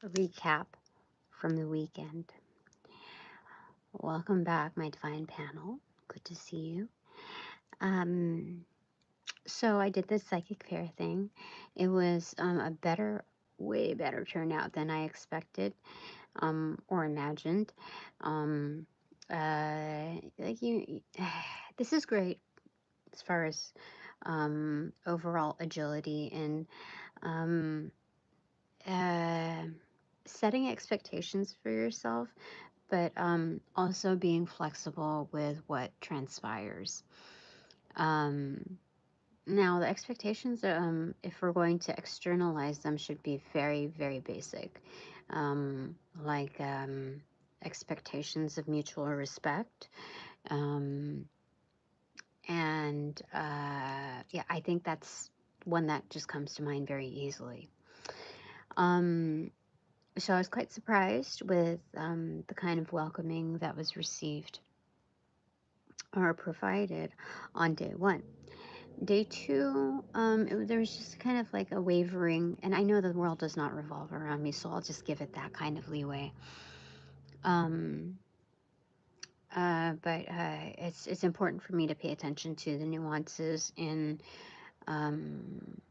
Recap from the weekend. Welcome back, my divine panel. Good to see you. So I did this psychic fair thing. It was a way better turnout than I expected or imagined. Um, like this is great as far as overall agility and um, uh, setting expectations for yourself, but also being flexible with what transpires. Now, the expectations, if we're going to externalize them, should be very, very basic, like expectations of mutual respect. Um, and yeah, I think that's one that just comes to mind very easily. So I was quite surprised with the kind of welcoming that was received or provided on day one. Day two, there was just kind of like a wavering, and I know the world does not revolve around me, so I'll just give it that kind of leeway. Um, but it's important for me to pay attention to the nuances um,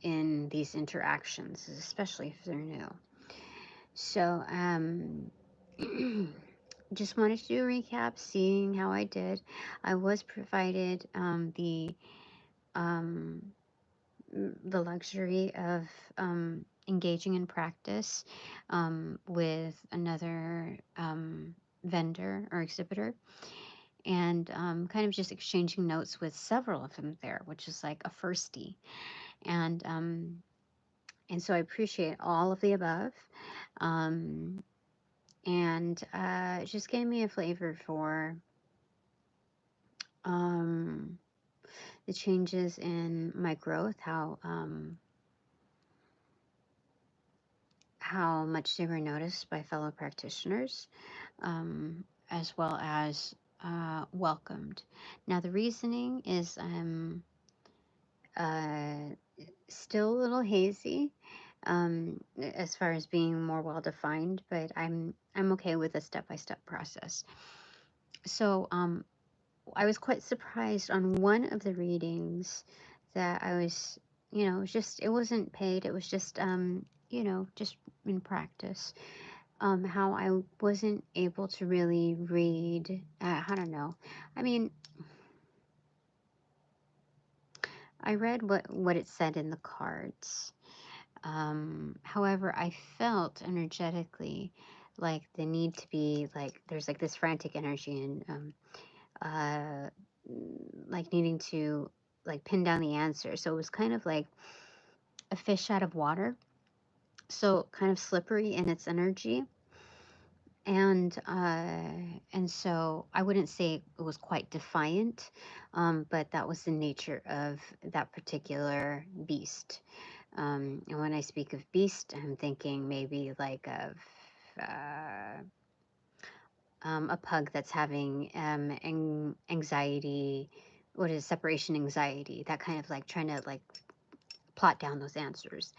in these interactions, especially if they're new. So just wanted to do a recap, seeing how I did. I was provided um, the luxury of engaging in practice with another vendor or exhibitor, and kind of just exchanging notes with several of them there, which is like a firstie. And so I appreciate all of the above. Um, and it just gave me a flavor for the changes in my growth, how much they were noticed by fellow practitioners, as well as welcomed. Now, the reasoning is uh, still a little hazy as far as being more well defined, but I'm okay with a step-by-step process. So I was quite surprised on one of the readings that I was, it wasn't paid. It was just, just in practice. How I wasn't able to really read. I don't know. I mean, I read what it said in the cards. However, I felt energetically like the need to be like there's like this frantic energy and uh, like needing to like pin down the answer. So it was kind of like a fish out of water. So kind of slippery in its energy. And so I wouldn't say it was quite defiant, but that was the nature of that particular beast. And when I speak of beast, I'm thinking maybe like of a pug that's having anxiety, what is separation anxiety, that kind of like trying to like plot down those answers.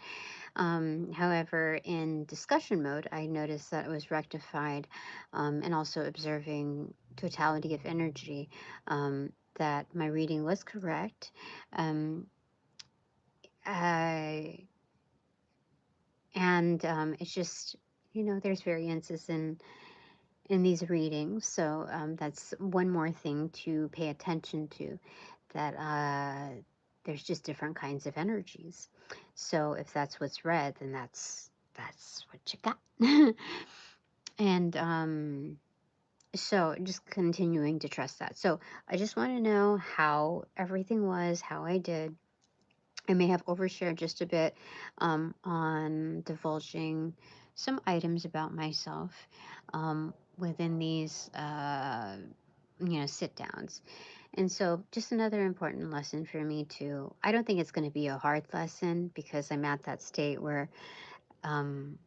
However, in discussion mode, I noticed that it was rectified and also observing totality of energy, that my reading was correct. Um, I, and it's just, there's variances in these readings. So that's one more thing to pay attention to, that there's just different kinds of energies. So if that's what's read, then that's what you got. And so just continuing to trust that. So I just want to know how everything was, how I did. I may have overshared just a bit on divulging some items about myself within these, sit downs. And so, just another important lesson for me, too. I don't think it's going to be a hard lesson because I'm at that state where um,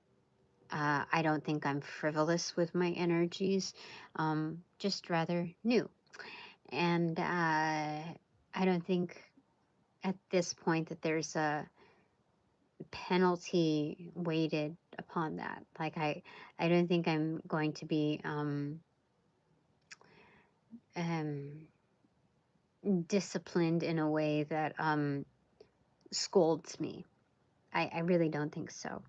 I don't think I'm frivolous with my energies, just rather new. And I don't think at this point that there's penalty weighted upon that. Like I don't think I'm going to be um, disciplined in a way that scolds me. I really don't think so.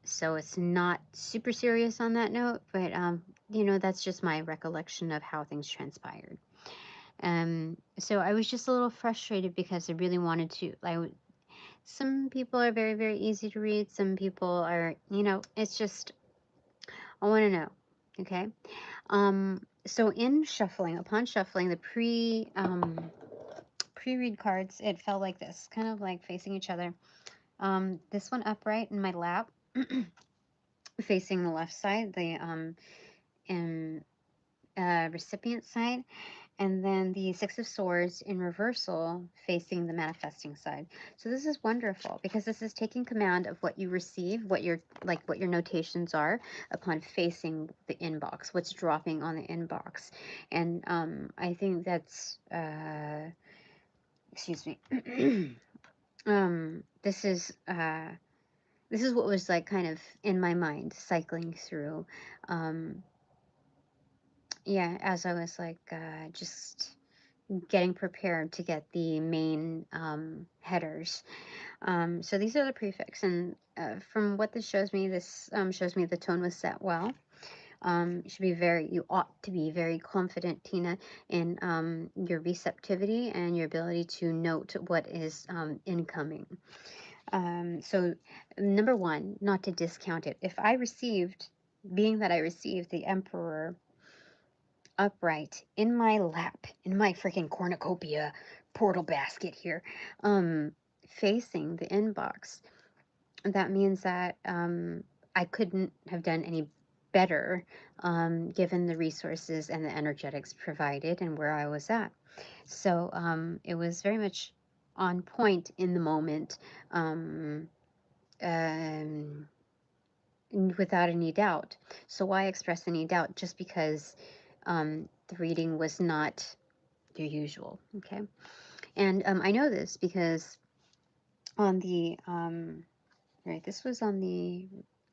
So it's not super serious on that note, but that's just my recollection of how things transpired. So I was just a little frustrated because I really wanted to. Some people are very, very easy to read. Some people are, it's just I want to know. Okay. So in shuffling, upon shuffling the pre-read cards, it felt like this, kind of like facing each other. This one upright in my lap, facing the left side, the in recipient side, and then the Six of Swords in reversal facing the manifesting side. So this is wonderful because this is taking command of what you receive, what your notations are upon facing the inbox, what's dropping on the inbox. And I think that's excuse me. This is what was like kind of in my mind cycling through. Um, yeah, as I was like just getting prepared to get the main headers. So these are the prefix, and from what this shows me the tone was set well. You ought to be very confident, Tina, in your receptivity and your ability to note what is incoming. So, number one, not to discount it. Being that I received the Emperor upright in my lap, in my freaking cornucopia portal basket here, facing the inbox. That means that I couldn't have done any better given the resources and the energetics provided and where I was at. So it was very much on point in the moment, um, without any doubt. So why express any doubt just because the reading was not your usual? Okay. And I know this because on the right, this was on the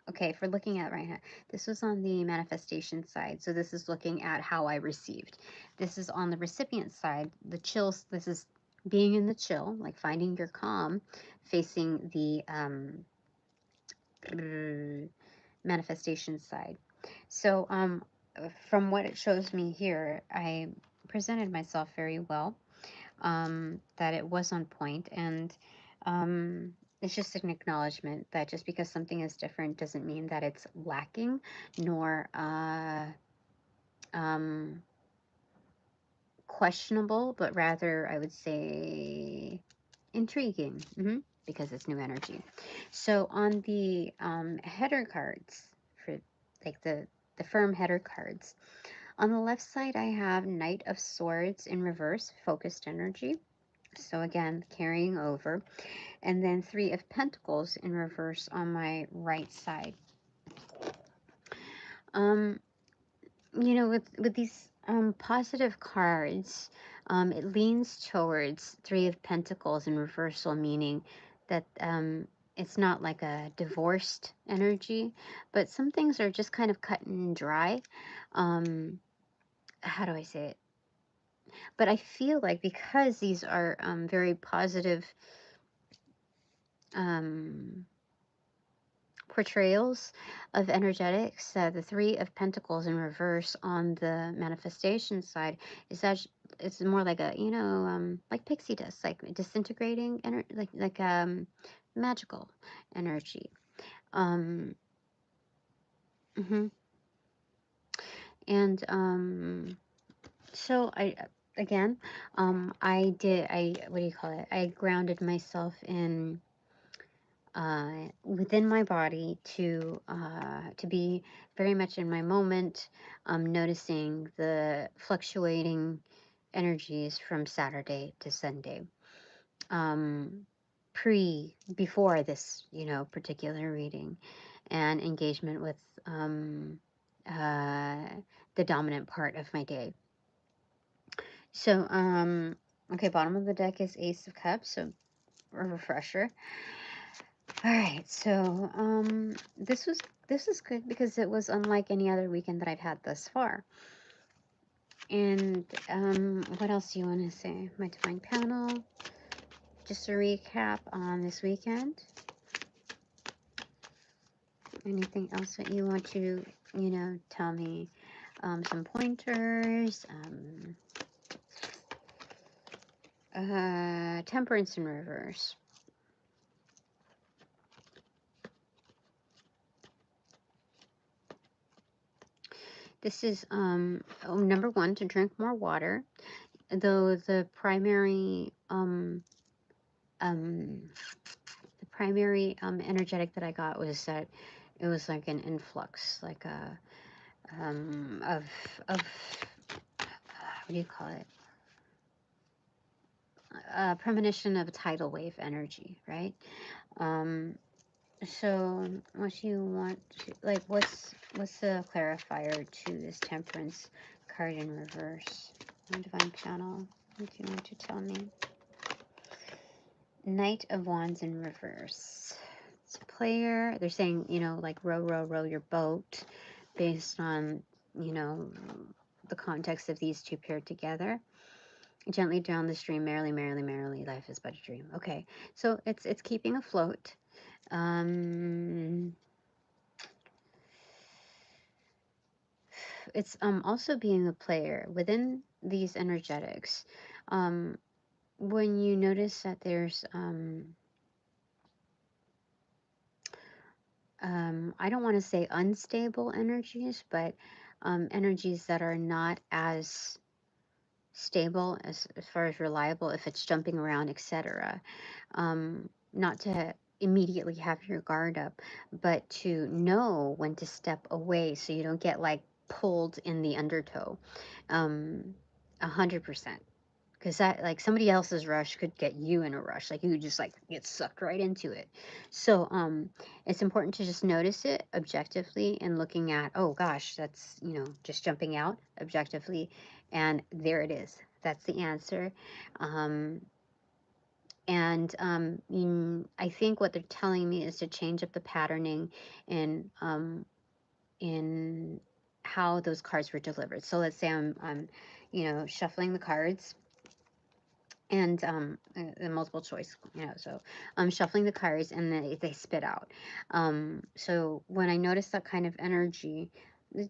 okay, if we're looking at right now, this was on the manifestation side. So this is looking at how I received. This is on the recipient side, the chills. This is being in the chill, like finding your calm, facing the manifestation side. So from what it shows me here, I presented myself very well. That it was on point, and it's just an acknowledgement that just because something is different doesn't mean that it's lacking, nor um, questionable, but rather I would say intriguing, because it's new energy. So on the header cards, for like the firm header cards, on the left side I have Knight of Swords in reverse, focused energy. So again, carrying over. And then Three of Pentacles in reverse on my right side. Um, with these positive cards, it leans towards Three of Pentacles in reversal, meaning that it's not like a divorced energy, but some things are just kind of cut and dry. How do I say it? But I feel like because these are very positive um, portrayals of energetics, the Three of Pentacles in reverse on the manifestation side is that it's more like a like pixie dust, like disintegrating magical energy. Um, hmm and so I again I what do you call it? I grounded myself in within my body to be very much in my moment, noticing the fluctuating energies from Saturday to Sunday. Before this, particular reading and engagement with uh, the dominant part of my day. So, okay, bottom of the deck is Ace of Cups, so a refresher. All right, so this is good because it was unlike any other weekend that I've had thus far. And what else do you want to say? My divine panel. Just a recap on this weekend. Anything else that you want to, tell me? Some pointers. Temperance in reverse. This is number one, to drink more water. Though the primary energetic that I got was that it was like an influx, like a of what do you call it? A premonition of a tidal wave energy, right? So what do you want to, like, what's the clarifier to this temperance card in reverse? My divine channel, what do you want to tell me? Knight of Wands in reverse. It's a player. They're saying, like row, row, row your boat based on, the context of these two paired together. Gently down the stream, merrily, merrily, merrily, life is but a dream. Okay, so it's keeping afloat. It's also being a player within these energetics. When you notice that there's I don't want to say unstable energies, but energies that are not as stable as far as reliable, if it's jumping around, etc. Not to immediately have your guard up, but to know when to step away so you don't get like pulled in the undertow. 100%. Because that, like, somebody else's rush could get you in a rush, like you just like get sucked right into it. So it's important to just notice it objectively and looking at, oh gosh, that's, just jumping out objectively, and there it is, that's the answer. I think what they're telling me is to change up the patterning in how those cards were delivered. So let's say I'm shuffling the cards, and multiple choice, so I'm shuffling the cards and they spit out. So when I notice that kind of energy,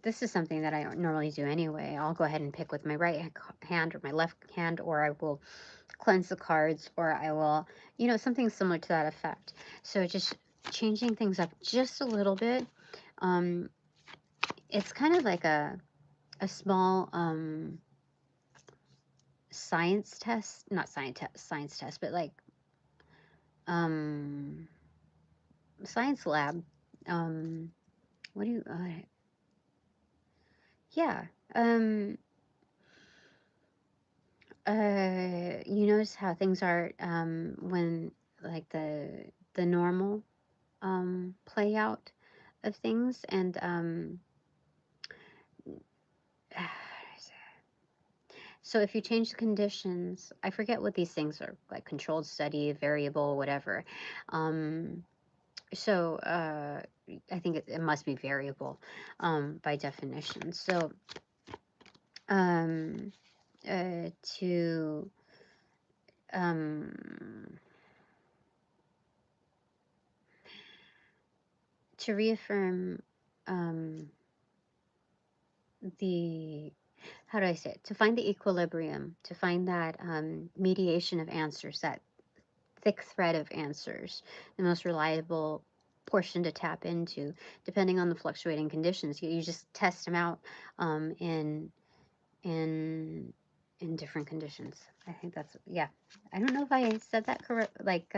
this is something that I don't normally do anyway. I'll go ahead and pick with my right hand or my left hand, or I will cleanse the cards, or I will, something similar to that effect. So just changing things up just a little bit. It's kind of like a small science test, not science test, but like science lab. What do you yeah. um you notice how things are when, like, the normal play out of things, and so if you change the conditions, I forget what these things are, like controlled study, variable, whatever. So I think it must be variable by definition. So um, to um, to reaffirm the, how do I say it? To find the equilibrium, to find that mediation of answers, that thick thread of answers, the most reliable portion to tap into, depending on the fluctuating conditions. You just test them out in in different conditions. I think that's, yeah. I don't know if I said that correct, like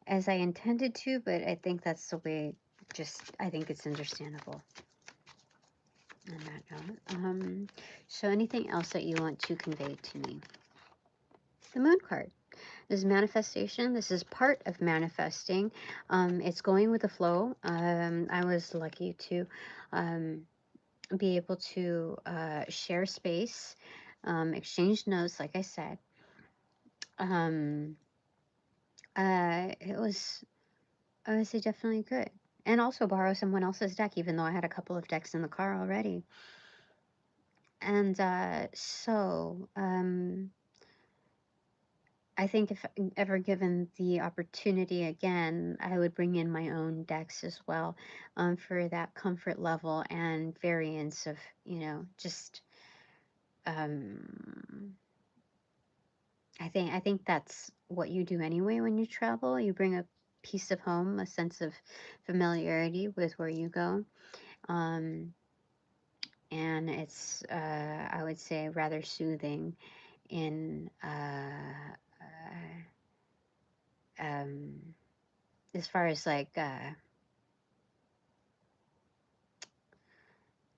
as I intended to, but I think that's the way. Just, I think it's understandable on that note. So anything else that you want to convey to me? The moon card. This is manifestation. This is part of manifesting. It's going with the flow. I was lucky to be able to share space, exchange notes, like I said. It was I would say definitely good. And also borrow someone else's deck, even though I had a couple of decks in the car already. And I think if ever given the opportunity again, I would bring in my own decks as well, for that comfort level and variance of, just um, I think that's what you do anyway when you travel. You bring a piece of home, a sense of familiarity with where you go. Um, and it's, I would say, rather soothing in um, as far as like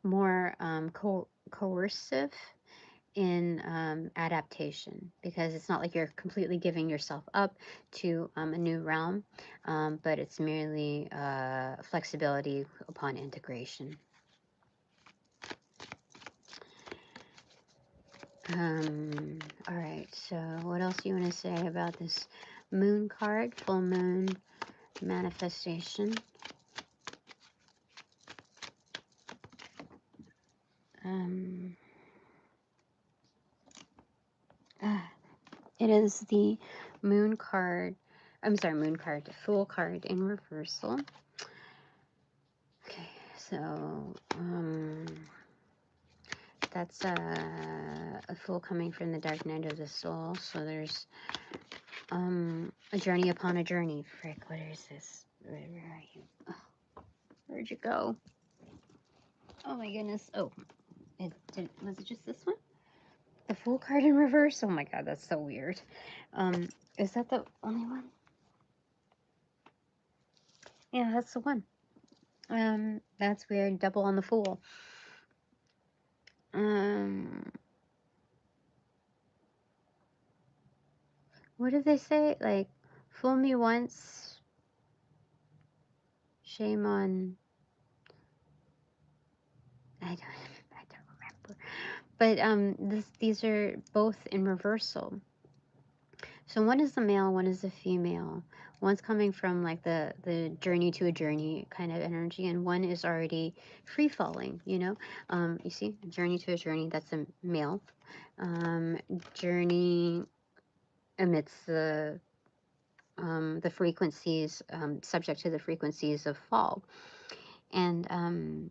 more coercive in adaptation, because it's not like you're completely giving yourself up to a new realm, but it's merely flexibility upon integration. All right, so what else do you want to say about this moon card, full moon manifestation? It is the moon card. I'm sorry, moon card, fool card in reversal. Okay, so that's a fool coming from the dark night of the soul. So there's a journey upon a journey. Frick, what is this? Where are you? Oh, where'd you go? Oh my goodness. Oh, was it just this one? The fool card in reverse. Oh my god, that's so weird. Is that the only one? Yeah, that's the one. That's weird. Double on the fool. What did they say? Like, fool me once, shame on. I don't remember. But these are both in reversal. So one is the male, one is the female. One's coming from like the journey to a journey kind of energy, and one is already free falling. You see, journey to a journey. That's a male. Journey amidst the frequencies, subject to the frequencies of fall. And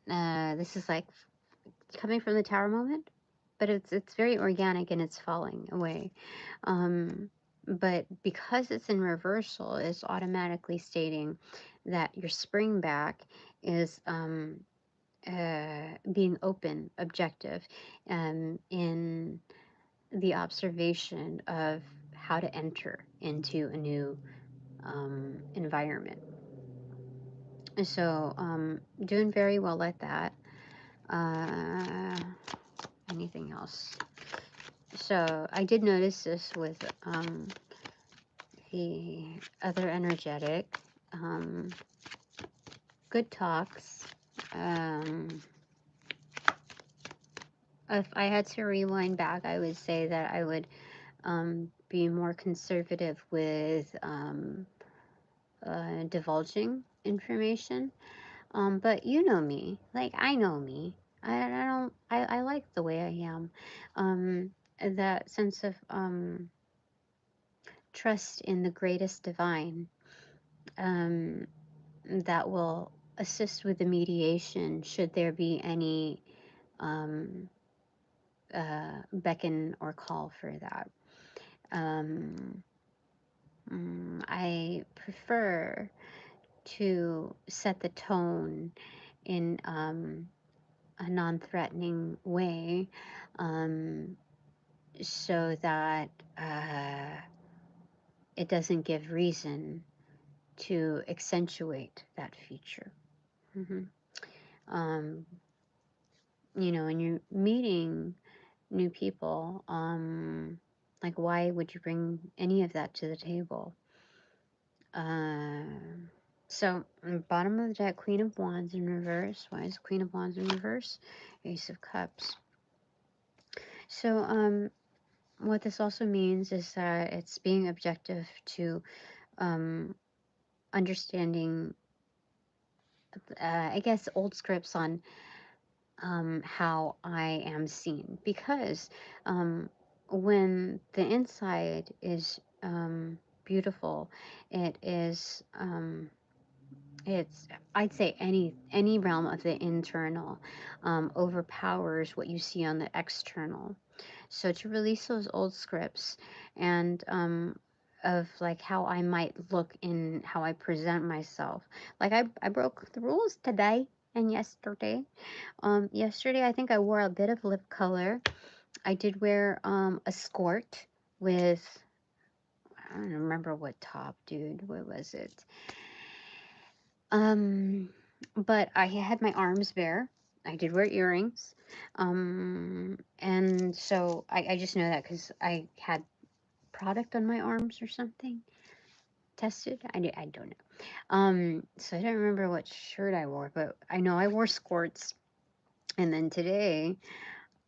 this is like coming from the tower moment, but it's very organic and it's falling away. But because it's in reversal, it's automatically stating that your spring back is being open, objective, in the observation of how to enter into a new environment. So, doing very well at that. Anything else? So, I did notice this with the other energetic. Good talks. If I had to rewind back, I would say that I would be more conservative with divulging information. But you know me, like I know me. I like the way I am. That sense of trust in the greatest divine, that will assist with the mediation should there be any um, beckon or call for that. I prefer to set the tone in a non-threatening way, so that it doesn't give reason to accentuate that feature. Mm-hmm. When you're meeting new people, like why would you bring any of that to the table? So, bottom of the deck, Queen of Wands in reverse. Why is Queen of Wands in reverse? Ace of Cups. So, what this also means is that it's being objective to understanding, I guess, old scripts on how I am seen. Because when the inside is beautiful, it is. It's, I'd say, any realm of the internal overpowers what you see on the external. So to release those old scripts and of like how I might look in how I present myself. Like I broke the rules today and yesterday. Yesterday I think I wore a bit of lip color. I did wear a skirt with, I don't remember what top, dude. What was it? Um, but I had my arms bare. I did wear earrings. And so I just know that because I had product on my arms or something tested. I don't know. So I don't remember what shirt I wore, but I know I wore skirts. And then today,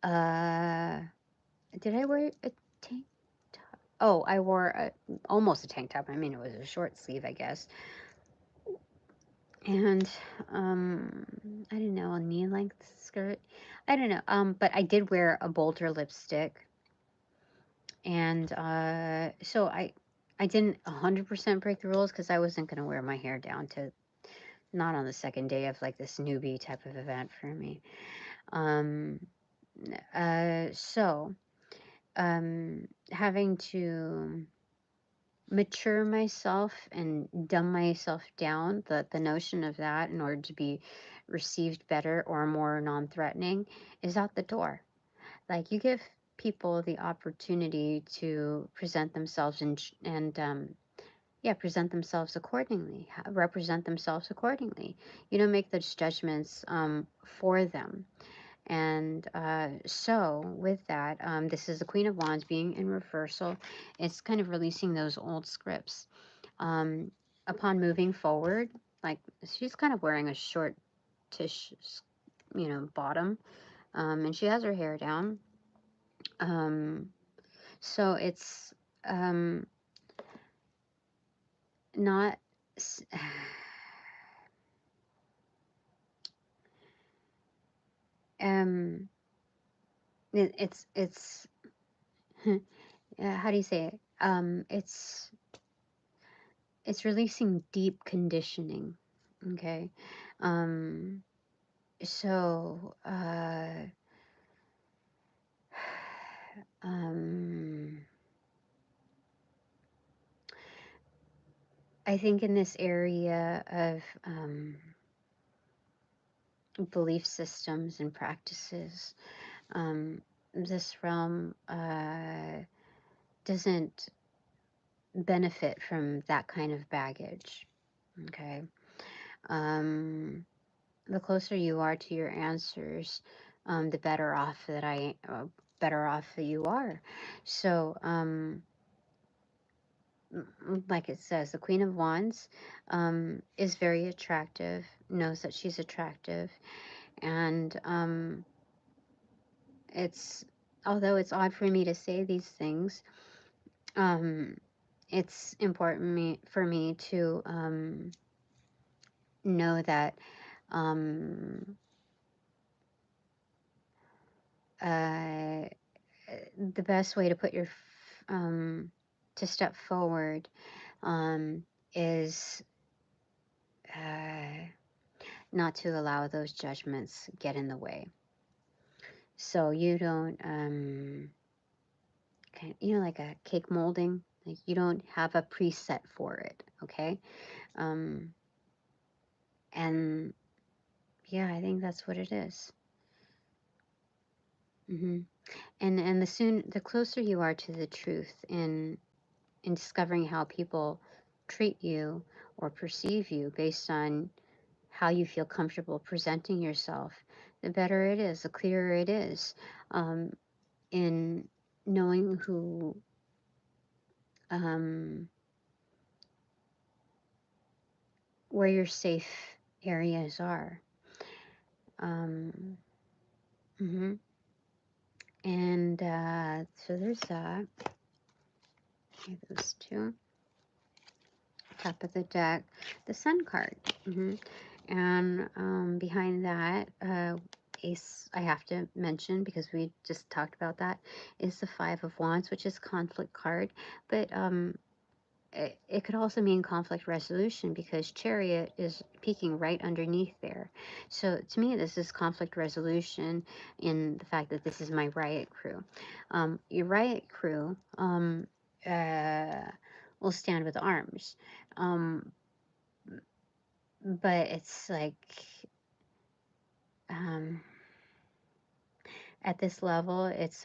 uh, did I wear a tank top? Oh, I wore almost a tank top. I mean, it was a short sleeve, I guess. And I don't know, a knee length skirt. I don't know. But I did wear a bolder lipstick, and so I didn't 100% break the rules because I wasn't gonna wear my hair down to, not on the second day of like this newbie type of event for me. Um, so having to mature myself and dumb myself down, the notion of that in order to be received better or more non-threatening is out the door. Like, you give people the opportunity to present themselves and yeah, present themselves accordingly, represent themselves accordingly. You don't make those judgments for them. And so, with that, this is the Queen of Wands being in reversal. It's kind of releasing those old scripts. Um, Upon moving forward, like, she's kind of wearing a short tish, bottom, and she has her hair down. Um, so it's not. Um, it's how do you say it? It's releasing deep conditioning. Okay. Um, so, um, I think in this area of belief systems and practices, this realm doesn't benefit from that kind of baggage. Okay. The closer you are to your answers, the better off that you are. So, like it says, the Queen of Wands is very attractive, knows that she's attractive, and it's, although it's odd for me to say these things, it's important for me to know that uh, the best way to put your to step forward is not to allow those judgments get in the way. So you don't like a cake molding, like you don't have a preset for it, okay? And yeah, I think that's what it is. And the closer you are to the truth in discovering how people treat you or perceive you based on how you feel comfortable presenting yourself, the better it is, the clearer it is in knowing where your safe areas are. And so there's that. Okay, those two. top of the deck, the Sun card. And behind that, ace, I have to mention because we just talked about that, is the Five of Wands, which is conflict card. But it could also mean conflict resolution because Chariot is peeking right underneath there. So to me, this is conflict resolution in the fact that this is my riot crew. Your riot crew will stand with arms. But it's like at this level, it's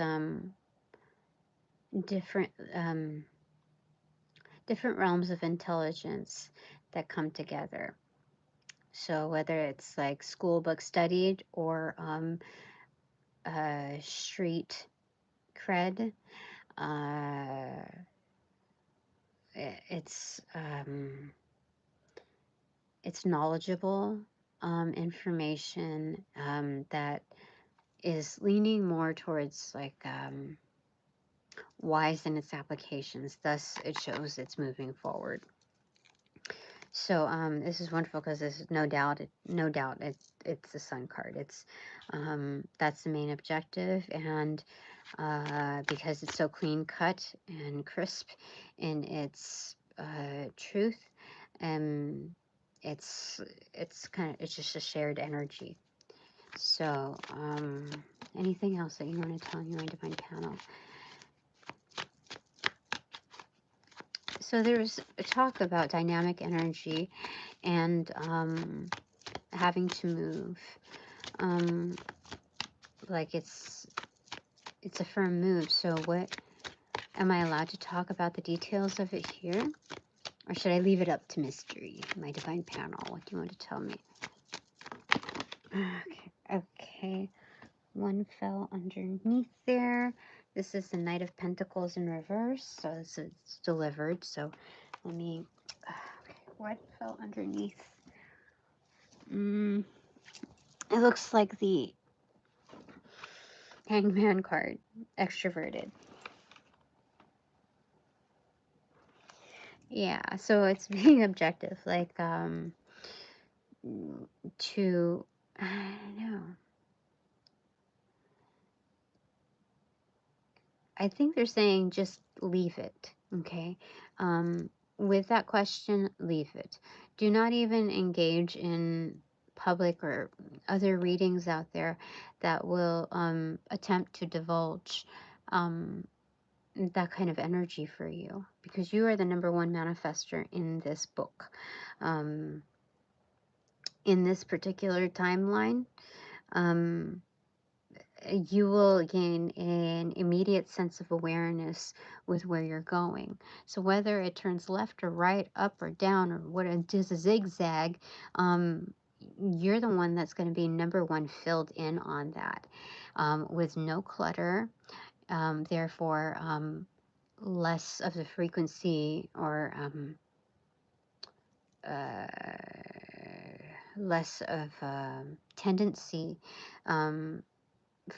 different different realms of intelligence that come together. So whether it's like school book studied or street cred, it's knowledgeable information that is leaning more towards like wise in its applications. Thus, it shows it's moving forward. So this is wonderful because there's no doubt it's the Sun card. It's that's the main objective, and because it's so clean cut and crisp in its truth, it's it's just a shared energy. So anything else that you want to tell me, my divine panel? So there's a talk about dynamic energy and having to move. Like it's a firm move. So what, am I allowed to talk about the details of it here? Or should I leave it up to mystery, my divine panel? What do you want to tell me? Okay. One fell underneath there. This is the Knight of Pentacles in reverse, so it's delivered. So let me, okay, what fell underneath? It looks like the Hangman card, extroverted. Yeah, so it's being objective, like, to, I don't know. I think they're saying just leave it, okay? With that question, leave it. Do not even engage in public or other readings out there that will attempt to divulge that kind of energy for you, because you are the #1 manifester in this book. In this particular timeline, you will gain an immediate sense of awareness with where you're going. So whether it turns left or right, up or down, or what it is a zigzag, you're the one that's going to be #1 filled in on that, with no clutter. Therefore, less of the frequency or less of tendency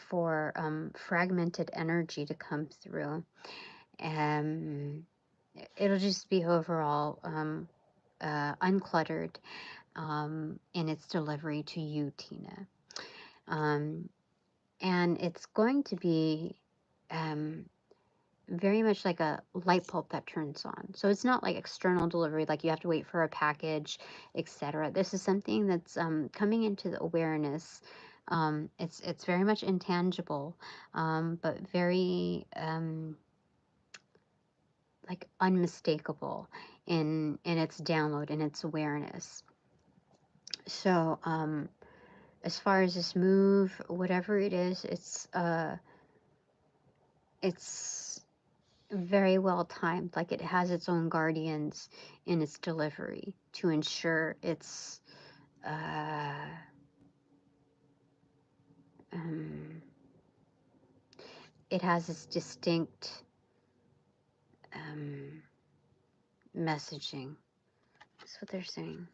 for fragmented energy to come through. It'll just be overall uncluttered in its delivery to you, Tina. And it's going to be very much like a light bulb that turns on. So it's not like external delivery, like you have to wait for a package, etc. This is something that's coming into the awareness. It's very much intangible, but very like unmistakable in its download, in its awareness. So as far as this move, whatever it is, it's very well timed. Like it has its own guardians in its delivery to ensure it's it has its distinct messaging. That's what they're saying.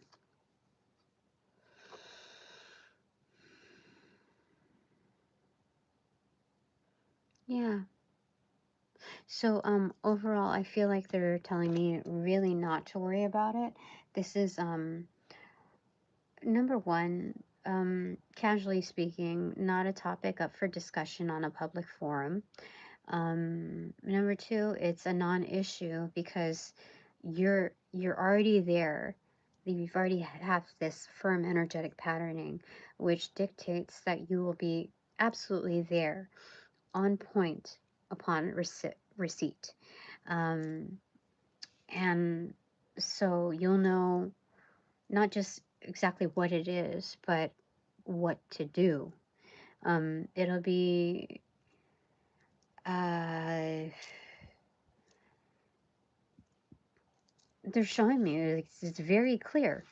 Yeah. So overall, I feel like they're telling me really not to worry about it. This is number one, casually speaking, not a topic up for discussion on a public forum. Number two, it's a non-issue because you're already there. You've already have this firm energetic patterning, which dictates that you will be absolutely there, on point upon receipt. Um, and so you'll know not just exactly what it is, but what to do. It'll be they're showing me it's very clear.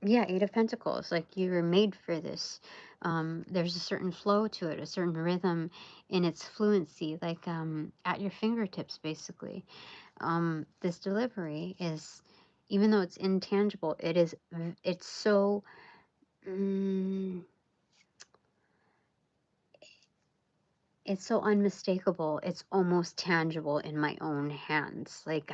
Yeah, Eight of Pentacles, like you were made for this. There's a certain flow to it, a certain rhythm in its fluency, like at your fingertips, basically. This delivery is, even though it's intangible, it's so, mm, it's so unmistakable. It's almost tangible in my own hands. Like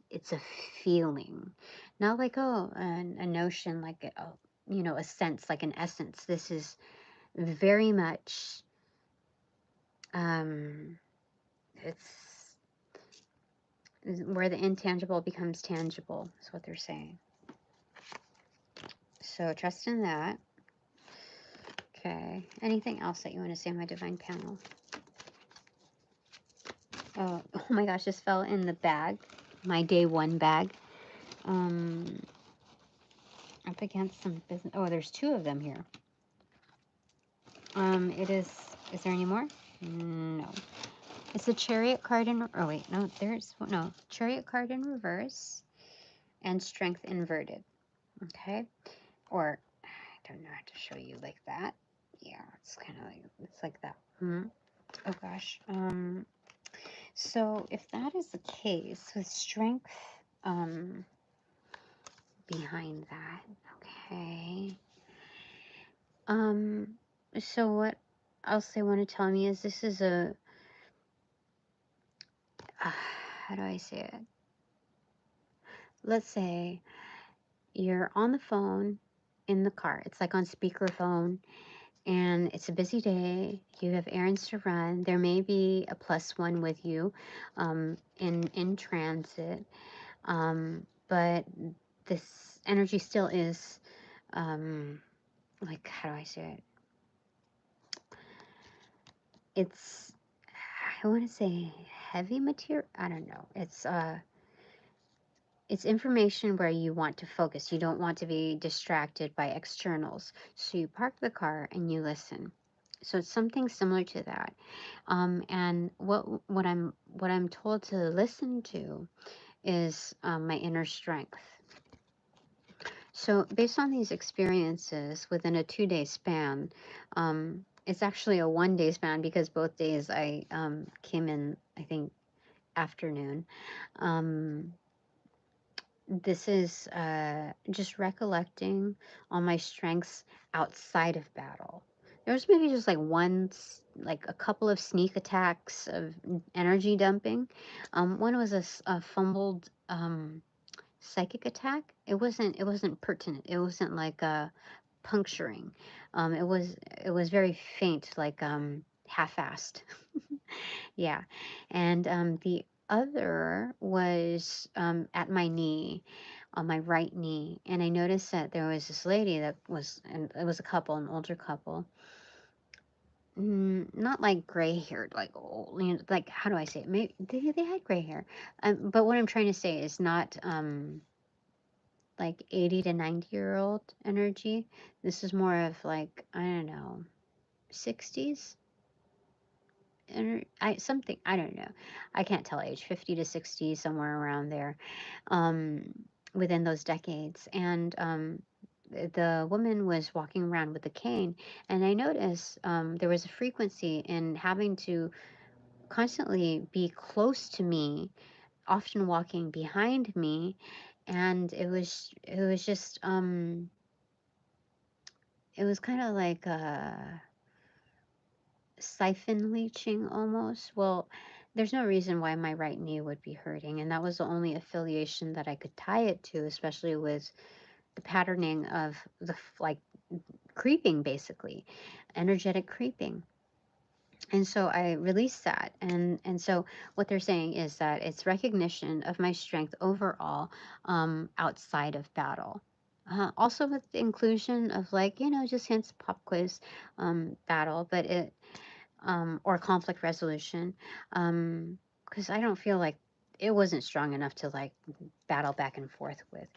it's a feeling, not like, oh, a notion, like a sense, like an essence. This is very much, um, it's where the intangible becomes tangible. Is what they're saying. So trust in that. Okay. Anything else that you want to say, my divine panel? Oh my gosh, this fell in the bag, my day one bag. Up against some business. Oh, there's two of them here. It is there any more? No. It's the Chariot card in, oh wait, no, no, Chariot card in reverse and Strength inverted. Okay. Or, I don't know how to show you like that. Yeah, it's kind of like, it's like that. Oh gosh. So if that is the case with Strength, behind that, okay. So what else they want to tell me is this is a, how do I say it? Let's say you're on the phone in the car. It's like on speakerphone, and it's a busy day. You have errands to run. There may be a +1 with you in transit, but this energy still is, like, how do I say it? It's, I want to say heavy material. I don't know. It's information where you want to focus. You don't want to be distracted by externals. So you park the car and you listen. So it's something similar to that. And what I'm told to listen to is my inner strength. So based on these experiences within a 2-day span, it's actually a 1-day span because both days I came in, I think, afternoon. This is just recollecting all my strengths outside of battle. There was maybe just like like a couple of sneak attacks of energy dumping. One was a fumbled psychic attack. It wasn't pertinent. It wasn't like puncturing. It was very faint, like half-assed. Yeah. And the other was at my knee, on my right knee. And I noticed that there was this lady that was, and it was a couple, an older couple. Not like gray haired, like old, like, how do I say it? Maybe they had gray hair. But what I'm trying to say is not like 80 to 90-year-old energy. This is more of like, I don't know, 60s. I don't know. I can't tell age, 50 to 60, somewhere around there, um, within those decades. And the woman was walking around with a cane, and I noticed there was a frequency in having to constantly be close to me, often walking behind me, and it was just it was kind of like siphon leeching almost. Well, there's no reason why my right knee would be hurting, and that was the only affiliation that I could tie it to, especially with the patterning of the like creeping, basically, energetic creeping. And so I released that, and so what they're saying is that it's recognition of my strength overall, outside of battle. Also with the inclusion of, like, just hints, pop quiz, battle, but it or conflict resolution, because I don't feel like it wasn't strong enough to like battle back and forth with.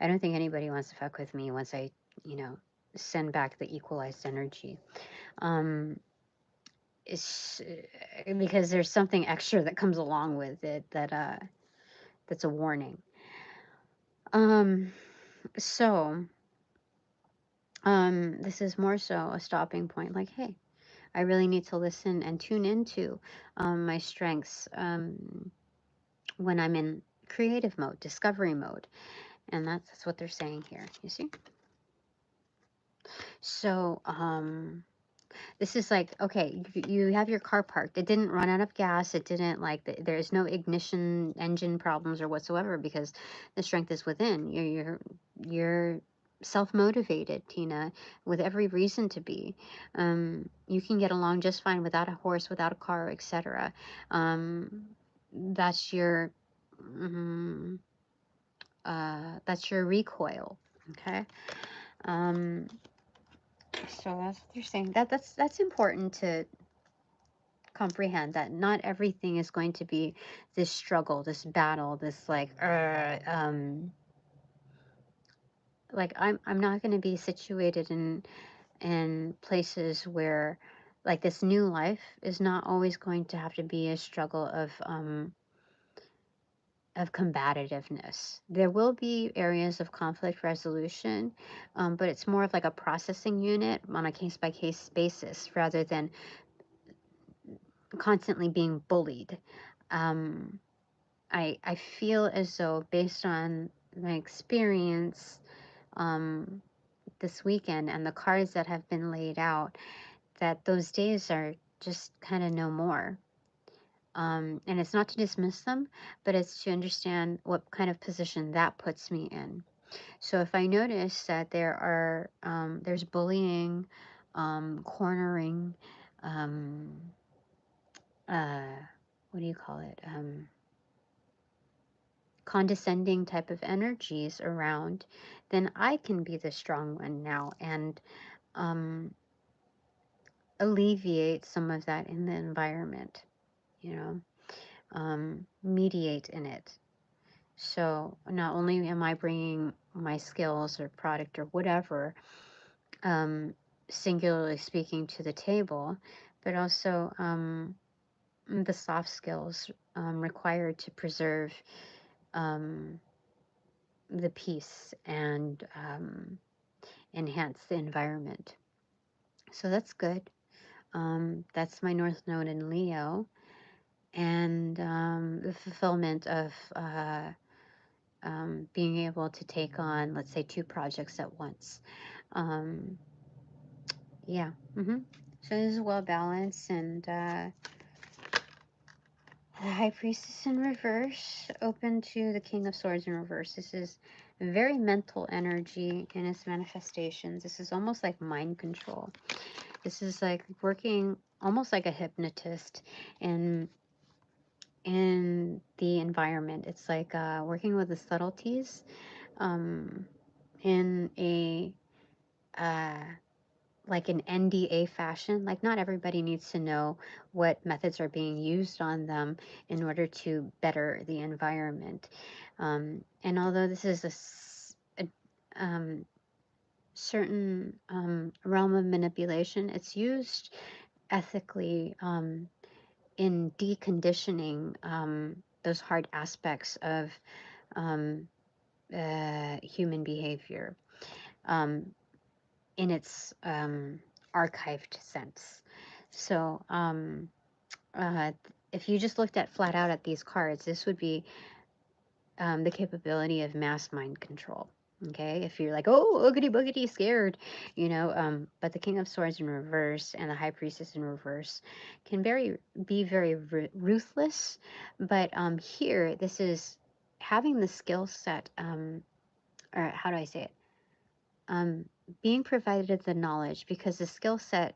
I don't think anybody wants to fuck with me once I, you know, send back the equalized energy. Um, it's because there's something extra that comes along with it that that's a warning. Um, so this is more so a stopping point. Like, hey, I really need to listen and tune into my strengths when I'm in creative mode, discovery mode. And that's what they're saying here, you see? So, this is like, okay, you have your car parked. It didn't run out of gas. It didn't, like, there's no ignition engine problems or whatsoever, because the strength is within. You're self-motivated, Tina, with every reason to be. You can get along just fine without a horse, without a car, etc. That's your mm, that's your recoil. Okay. Um, so that's what they're saying. That's important to comprehend, that not everything is going to be this struggle, this battle, this like I'm not going to be situated in places where, like, this new life is not always going to have to be a struggle of combativeness. There will be areas of conflict resolution, but it's more of like a processing unit on a case by case basis rather than constantly being bullied. Um, I feel as though, based on my experience um, this weekend and the cards that have been laid out, that those days are just kind of no more. And it's not to dismiss them, but it's to understand what kind of position that puts me in. So if I notice that there's bullying, cornering, um, uh, what do you call it? Condescending type of energies around, then I can be the strong one now and um, alleviate some of that in the environment, you know, mediate in it. So not only am I bringing my skills or product or whatever, singularly speaking, to the table, but also the soft skills required to preserve um, the peace and enhance the environment. So that's good. That's my North Node in Leo, and the fulfillment of being able to take on, let's say, two projects at once. Um, yeah. So this is well balanced, and the High Priestess in reverse, open to the King of Swords in reverse. This is very mental energy in its manifestations. This is almost like mind control. This is like working almost like a hypnotist in the environment. It's like working with the subtleties in a like an NDA fashion. Like, not everybody needs to know what methods are being used on them in order to better the environment. And although this is a certain realm of manipulation, it's used ethically in deconditioning those hard aspects of human behavior. In its archived sense. So if you just looked at flat out at these cards, this would be the capability of mass mind control. Okay, if you're like, oh, oogity boogity, scared, but the King of Swords in reverse and the High Priestess in reverse can be very ruthless. But here, this is having the skill set, or how do I say it? Being provided the knowledge, because the skill set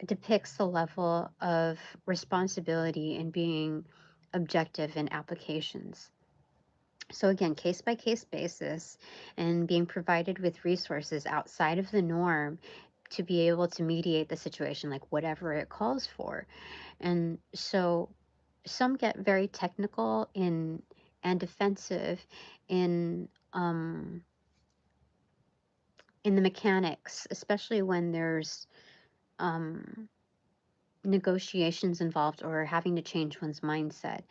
depicts the level of responsibility and being objective in applications. So again, case by case basis, and being provided with resources outside of the norm to be able to mediate the situation, like whatever it calls for. And so some get very technical and defensive in the mechanics, especially when there's um, negotiations involved or having to change one's mindset.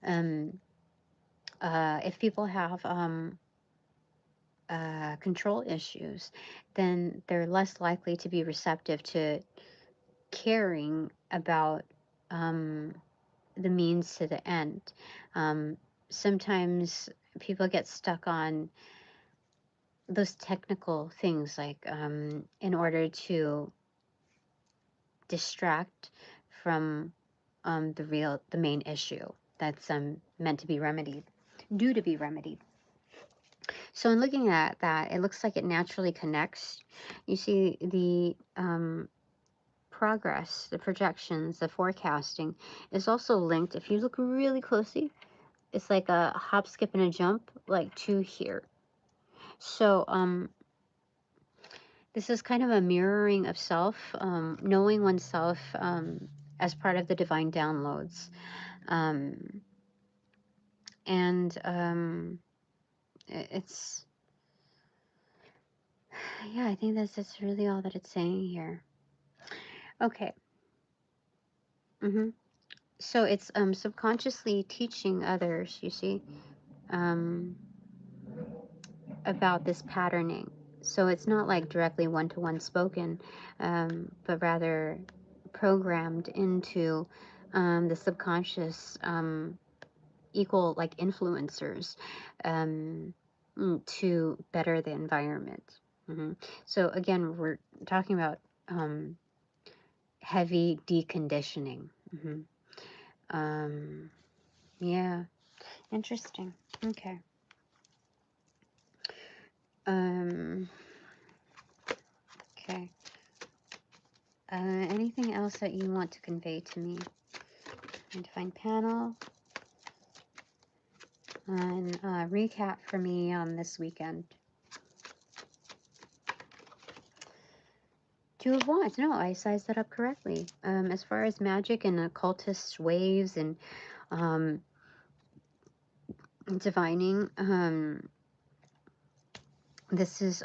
Um, if people have control issues, then they're less likely to be receptive to caring about the means to the end. Sometimes people get stuck on those technical things, like in order to distract from the main issue that's meant to be remedied, due to be remedied. So in looking at that, it looks like it naturally connects. You see the progress, the projections, the forecasting is also linked. If you look really closely, it's like a hop, skip, and a jump, like to here. So this is kind of a mirroring of self, knowing oneself as part of the divine downloads. Um, and it's, yeah, I think that's really all that it's saying here. Okay. So it's subconsciously teaching others, you see, um, about this patterning. So it's not like directly one-to-one spoken, but rather programmed into the subconscious, equal like influencers, to better the environment. So again, we're talking about heavy deconditioning. Yeah, interesting. Okay. Okay. Anything else that you want to convey to me? And find panel and recap for me on this weekend. Two of Wands. No, I sized that up correctly. As far as magic and occultist waves and divining, this is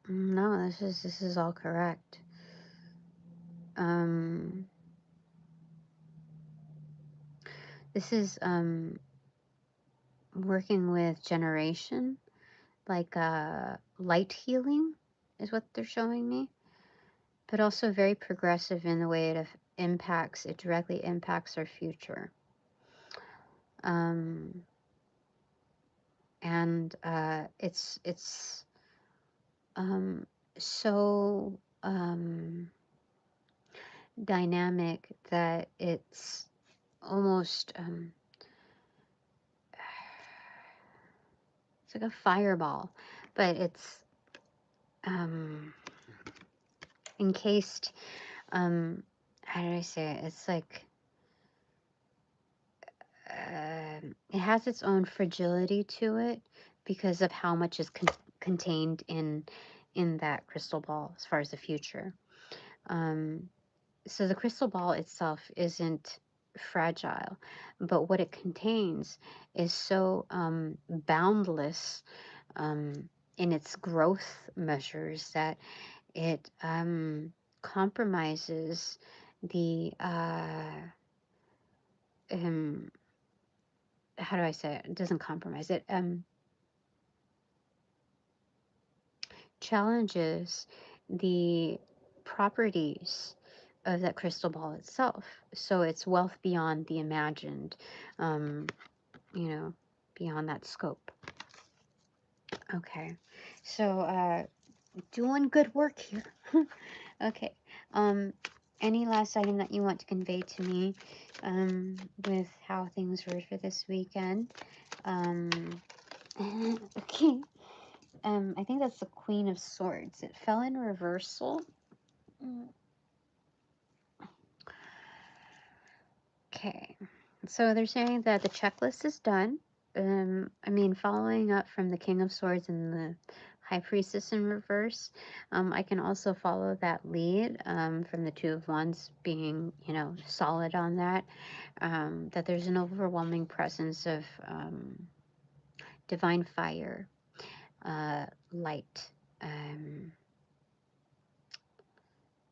no, this is all correct. This is working with generation, like light healing is what they're showing me, but also very progressive in the way it directly impacts our future. And it's so dynamic that it's almost it's like a fireball, but it's encased. How do I say it? It's like it has its own fragility to it because of how much is contained in that crystal ball as far as the future. So the crystal ball itself isn't fragile, but what it contains is so boundless in its growth measures that it compromises the how do I say it? It doesn't compromise it. Challenges the properties of that crystal ball itself. So it's wealth beyond the imagined, you know. beyond that scope. Okay, so doing good work here. Okay, any last item that you want to convey to me with how things were for this weekend? Okay, I think that's the Queen of Swords. It fell in reversal. Okay, so they're saying that the checklist is done. I mean, following up from the King of Swords and the High Priestess in reverse, I can also follow that lead from the Two of Wands being, you know, solid on that. That there's an overwhelming presence of divine fire, light.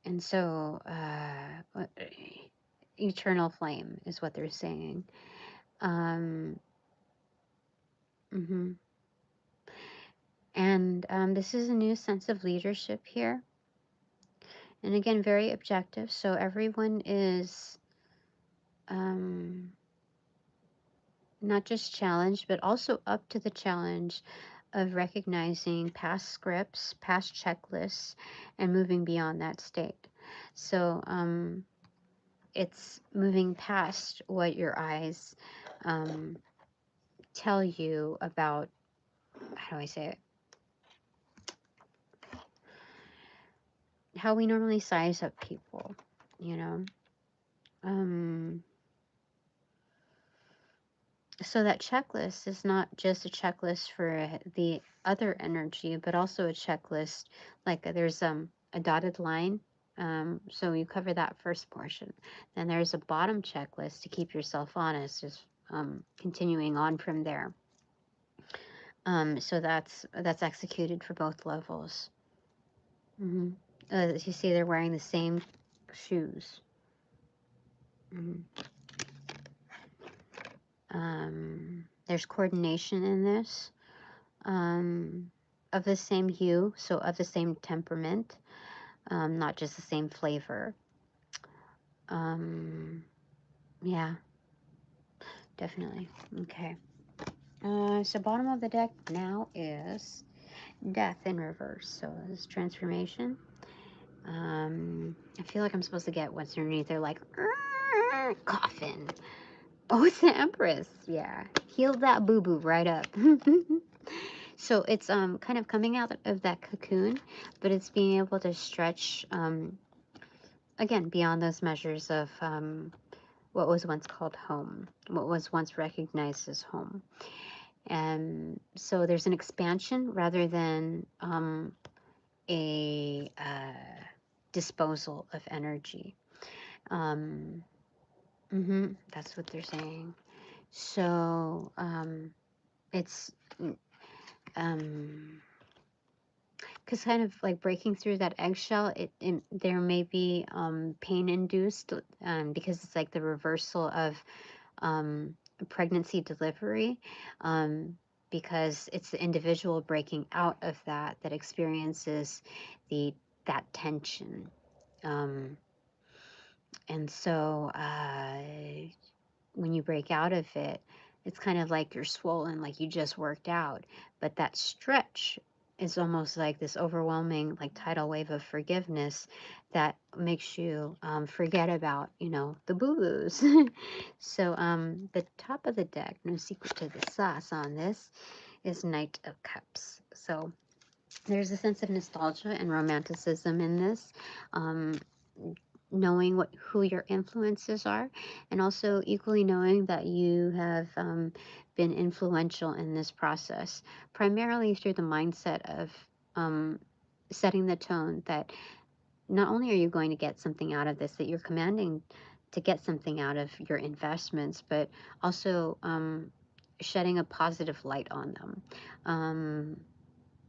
And so, eternal flame is what they're saying. Mhm. And this is a new sense of leadership here. And again, very objective. So everyone is not just challenged, but also up to the challenge of recognizing past scripts, past checklists, and moving beyond that state. So it's moving past what your eyes tell you about, how do I say it? How we normally size up people, you know? So that checklist is not just a checklist for the other energy, but also a checklist, like there's a dotted line. So you cover that first portion. Then there's a bottom checklist to keep yourself honest, just continuing on from there. So that's executed for both levels. As you see, they're wearing the same shoes. There's coordination in this, of the same hue, so of the same temperament, not just the same flavor. Yeah, definitely. Okay. So bottom of the deck now is Death in reverse. So this transformation. I feel like I'm supposed to get what's underneath there, like coffin. Oh, it's the Empress. Yeah, healed that BooBoo right up. So it's kind of coming out of that cocoon, but it's being able to stretch again beyond those measures of what was once called home, what was once recognized as home. And so there's an expansion rather than a disposal of energy. That's what they're saying. So it's because kind of like breaking through that eggshell, there may be pain induced because it's like the reversal of pregnancy delivery, because it's the individual breaking out of that experiences that tension. And so when you break out of it, it's kind of like you're swollen, like you just worked out. But that stretch is almost like this overwhelming, like tidal wave of forgiveness that makes you forget about, you know, the boo-boos. So the top of the deck, no secret to the sauce on this, is Knight of Cups. So there's a sense of nostalgia and romanticism in this. Knowing who your influences are, and also equally knowing that you have been influential in this process, primarily through the mindset of setting the tone that not only are you going to get something out of this, that you're commanding to get something out of your investments, but also shedding a positive light on them,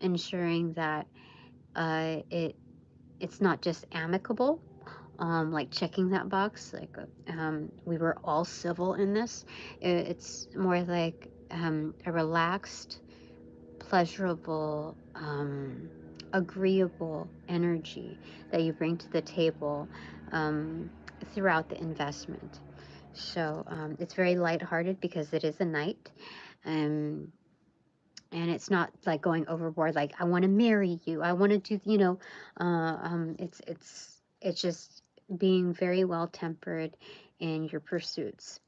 ensuring that it's not just amicable, like checking that box, like we were all civil in this. It's more like a relaxed, pleasurable, agreeable energy that you bring to the table throughout the investment. So it's very lighthearted because it is a night. And it's not like going overboard, like I want to marry you, I want to do, you know, it's just being very well tempered in your pursuits.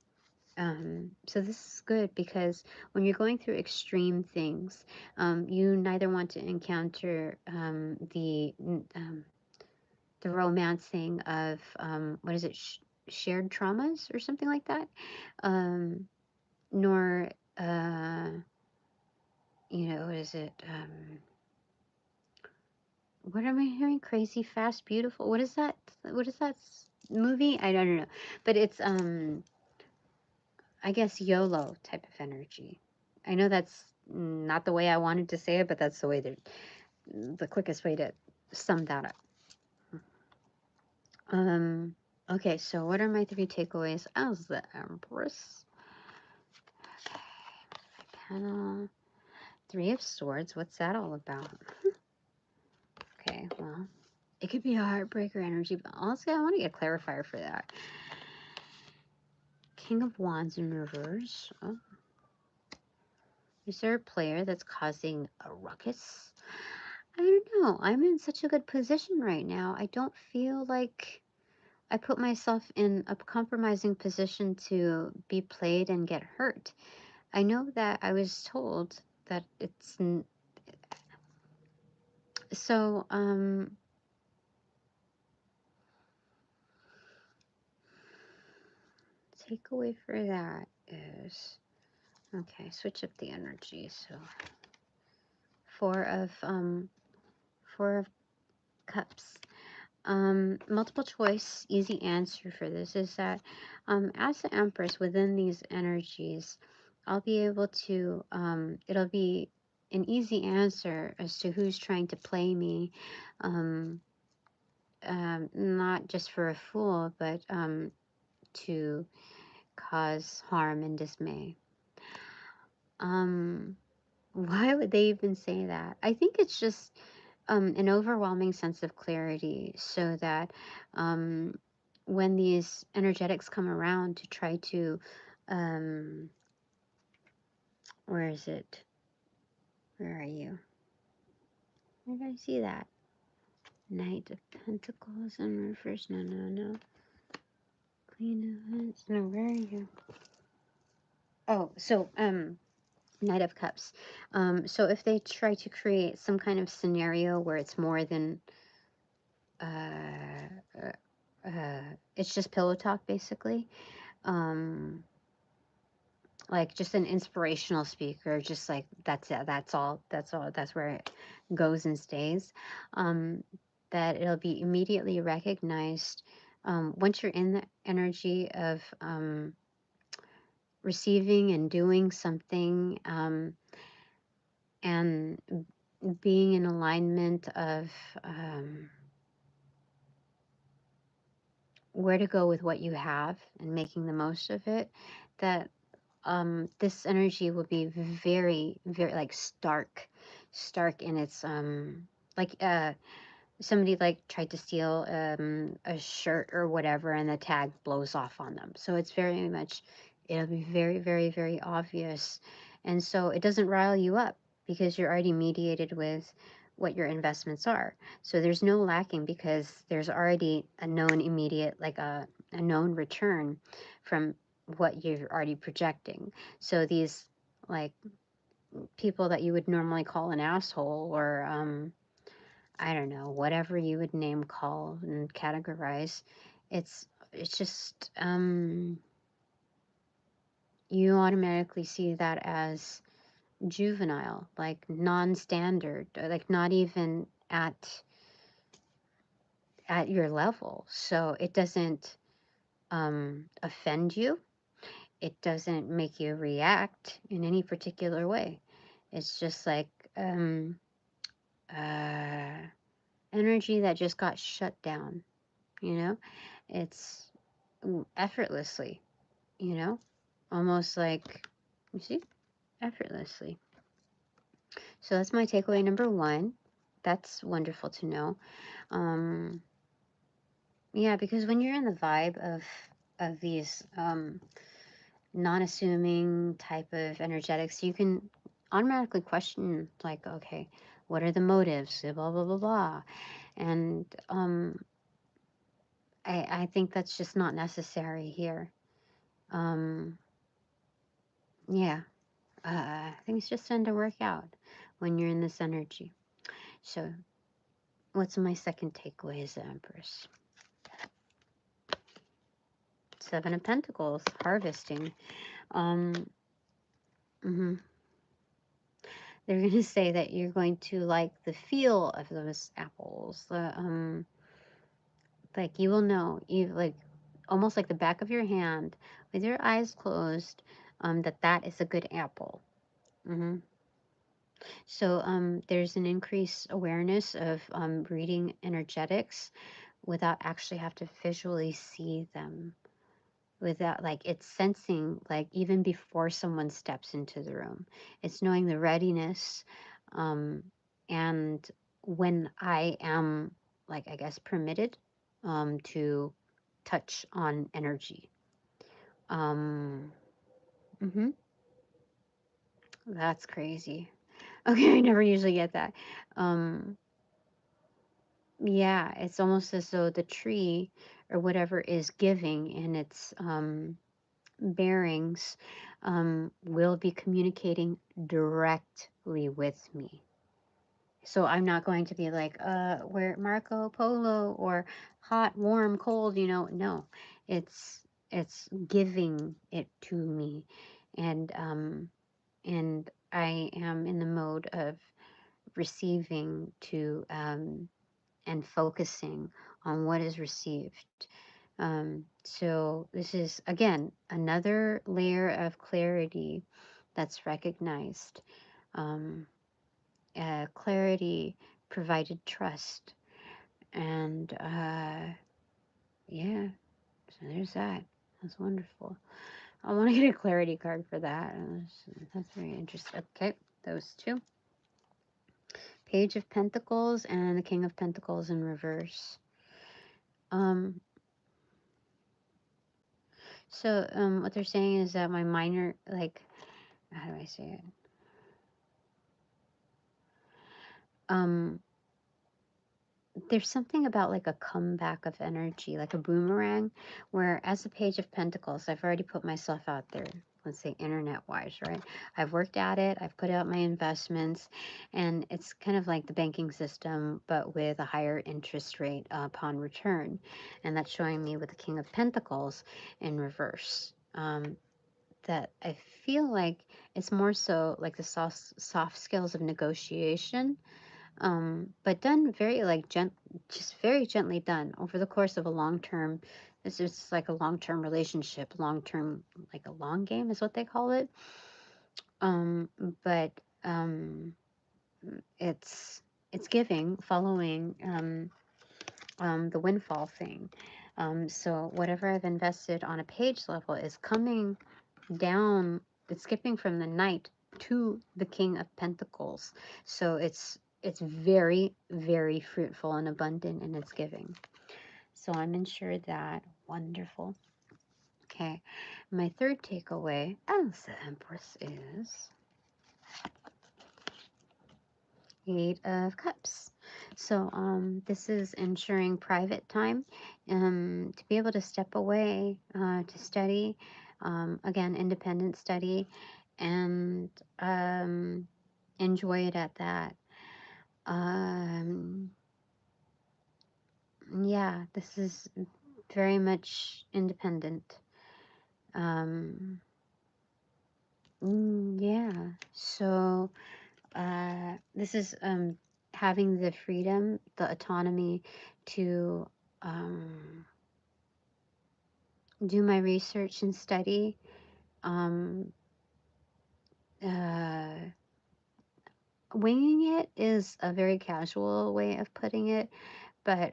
So this is good because when you're going through extreme things, you neither want to encounter the romancing of what is it, shared traumas or something like that, nor you know, what is it? What am I hearing? Crazy, Fast, Beautiful. What is that? What is that movie? I don't know, but it's I guess YOLO type of energy. I know that's not the way I wanted to say it, but that's the way that the quickest way to sum that up. Okay, so what are my 3 takeaways as the Empress? Okay, panel 3 of Swords. What's that all about? Okay, well, it could be a heartbreaker energy, but honestly, I want to get a clarifier for that. King of Wands in reverse. Oh. Is there a player that's causing a ruckus? I don't know. I'm in such a good position right now. I don't feel like I put myself in a compromising position to be played and get hurt. I know that I was told that it's so takeaway for that is, okay, switch up the energy. So 4 of 4 of Cups. Multiple choice, easy answer for this is that as the Empress within these energies, I'll be able to, it'll be an easy answer as to who's trying to play me, not just for a fool, but to cause harm and dismay. Why would they even say that? I think it's just an overwhelming sense of clarity so that when these energetics come around to try to, where is it? Where are you? Where did I see that? Knight of Pentacles in reverse. No, no, no. Queen of Wands. No, where are you? Oh, so, Knight of Cups. So if they try to create some kind of scenario where it's more than, it's just pillow talk, basically. Like just an inspirational speaker, just like that's it, that's all, that's where it goes and stays. That it'll be immediately recognized once you're in the energy of receiving and doing something, and being in alignment of where to go with what you have and making the most of it, that this energy will be very, very like stark in its like somebody like tried to steal a shirt or whatever and the tag blows off on them. So it's very much, it'll be very, very, very obvious. And so it doesn't rile you up because you're already mediated with what your investments are. So there's no lacking because there's already a known immediate, like a known return from what you're already projecting. So these like people that you would normally call an asshole or I don't know, whatever you would name, call, and categorize, it's just you automatically see that as juvenile, like non-standard, like not even at your level. So it doesn't offend you. It doesn't make you react in any particular way. It's just like energy that just got shut down, you know? It's effortlessly, you know? Almost like, you see? Effortlessly. So that's my takeaway number 1. That's wonderful to know. Yeah, because when you're in the vibe of these non-assuming type of energetics, you can automatically question, like, okay, what are the motives? Blah blah blah blah. And I think that's just not necessary here. Um, yeah, things just tend to work out when you're in this energy. So, what's my second takeaway as the Empress? Seven of Pentacles, harvesting. Um, mhm. They're going to say that you're going to like the feel of those apples. Like you will know, you like almost like the back of your hand, with your eyes closed, that that is a good apple. hmm So there's an increased awareness of reading energetics without actually have to visually see them. Without, like, it's sensing, like, even before someone steps into the room, it's knowing the readiness, um and when I am, like, I guess, permitted to touch on energy. um that's crazy. Okay, I never usually get that. um yeah, it's almost as though the tree or whatever is giving in its bearings, will be communicating directly with me. So I'm not going to be like, where Marco Polo or hot, warm, cold, no. It's giving it to me. And I am in the mode of receiving to and focusing on what is received. So this is, again, another layer of clarity that's recognized. Um, Clarity provided trust. And yeah, so there's that. That's wonderful. I want to get a clarity card for that. That's very interesting. Okay, those two. Page of Pentacles and the King of Pentacles in reverse. Um, what they're saying is that my minor, like, how do I say it? Um, there's something about like a comeback of energy, like a boomerang, where as a Page of Pentacles, I've already put myself out there, let's say internet wise, right? I've worked at it, I've put out my investments, and it's kind of like the banking system, but with a higher interest rate upon return. And that's showing me with the King of Pentacles in reverse. That I feel like it's more so like the soft skills of negotiation, but done very like just very gently done over the course of a long term. This is like a long term relationship, long term, like a long game is what they call it. Um, but it's giving, following the windfall thing. So whatever I've invested on a page level is coming down. It's skipping from the knight to the King of Pentacles. So it's very, very fruitful and abundant in its giving. So I'm ensured that. Wonderful. Okay. My third takeaway as the Empress is Eight of Cups. So this is ensuring private time, to be able to step away, to study, again, independent study, and enjoy it at that. Um, yeah, this is very much independent. Um, yeah, so this is having the freedom, the autonomy to do my research and study. Um, uh, Winging it is a very casual way of putting it, but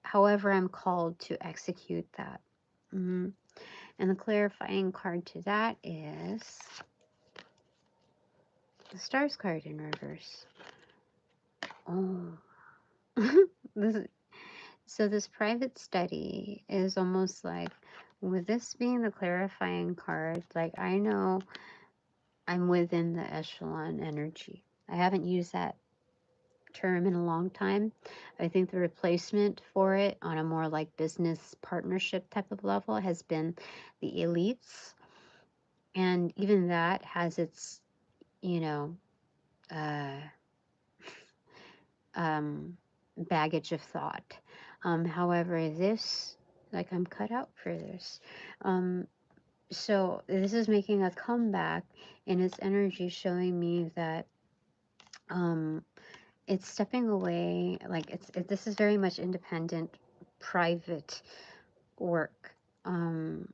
however, I'm called to execute that. And the clarifying card to that is the Stars card in reverse. Oh. this, so this private study is almost like with this being the clarifying card, like I know I'm within the echelon energy. I haven't used that term in a long time. I think the replacement for it on a more like business partnership type of level has been the elites. And even that has its, you know, uh, baggage of thought. However, this, like, I'm cut out for this. So this is making a comeback in its energy, showing me that it's stepping away. Like this is very much independent, private work, done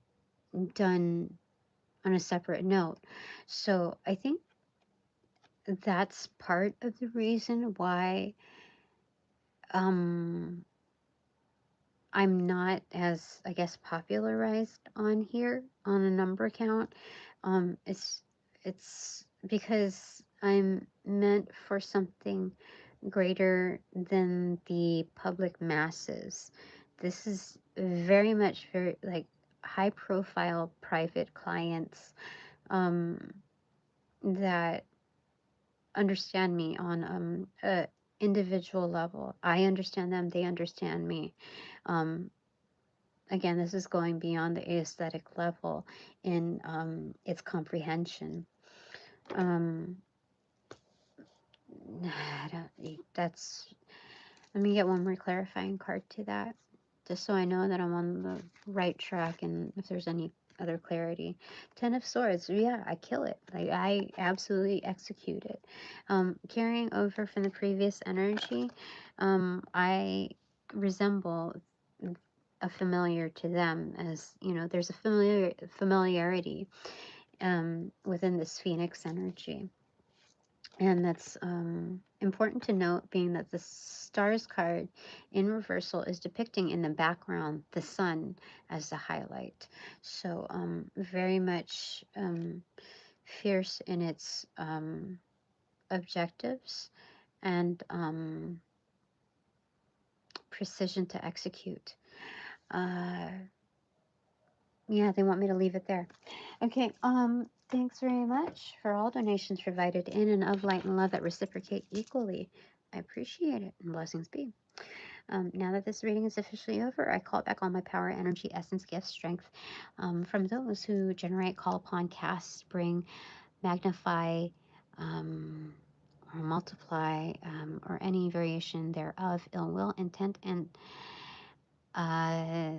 on a separate note. So I think that's part of the reason why um, I'm not as, I guess, popularized on here on a number count. It's because I'm meant for something greater than the public masses. This is very much very like high profile private clients that understand me on a individual level. I understand them, they understand me. Um, Again, this is going beyond the aesthetic level in its comprehension. Um, that's. Let me get one more clarifying card to that, just so I know that I'm on the right track and if there's any other clarity. 10 of Swords, yeah, I kill it. Like, I absolutely execute it. Carrying over from the previous energy, I resemble a familiar to them, as you know, there's a familiarity within this Phoenix energy. And that's important to note, being that the stars card in reversal is depicting in the background the sun as the highlight. So very much fierce in its objectives and precision to execute. Yeah, they want me to leave it there. Okay, thanks very much for all donations provided in and of light and love that reciprocate equally. I appreciate it, and blessings be. Now that this reading is officially over, I call back all my power, energy, essence, gifts, strength from those who generate, call upon, cast, bring, magnify, or multiply, or any variation thereof, ill will, intent, uh,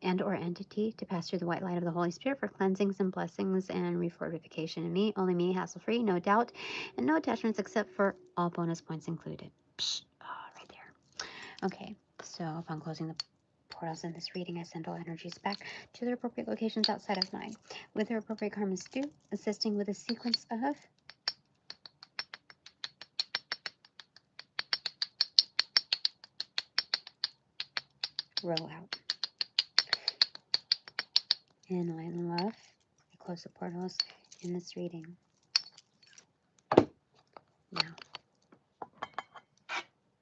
and or entity to pass through the white light of the Holy Spirit for cleansings and blessings and refortification in me, only me, hassle-free, no doubt, and no attachments except for all bonus points included. Psh, right there. Okay, so upon closing the portals in this reading, I send all energies back to their appropriate locations outside of mine, with their appropriate karmas due, assisting with a sequence of roll out. In light and love, I close the portals in this reading.